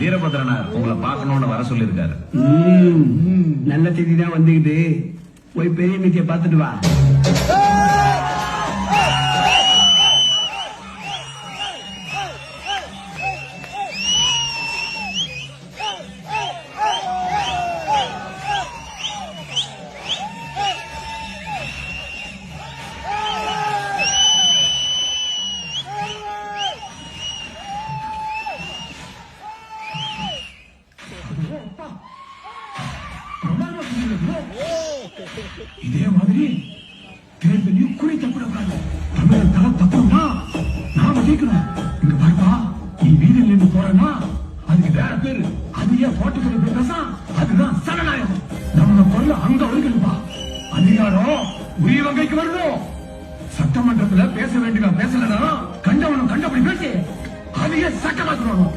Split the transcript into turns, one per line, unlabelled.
வீரபத்ரனார் உங்களை பார்க்கணும்னு வர சொல்லியிருக்காரு.
நல்ல செய்தி தான் வந்துக்குது. போய் பெரிய மீட்டிய பார்த்துட்டு வா.
இதே மாதிரி தேர்தலையும் குறி தப்பிடக்கூடாது. தமிழர் தலை தப்பா நாம ஜெயிக்கணும். இங்க பாருப்பா, நீ வீதியில் நின்று போறனா அதுக்கு வேற பேரு. அது ஏன் போட்டுக்கிற பேசா, அதுதான் சனநாயகம். நம்ம கொள்ள அங்க வருகிறப்பா. அதிகாரம் உயிர் வகைக்கு வரணும். சட்டமன்றத்துல பேச வேண்டியவன் பேசலனா கண்டவனும் கண்டபடி பேசி அதையே சட்டமாக்கணும்.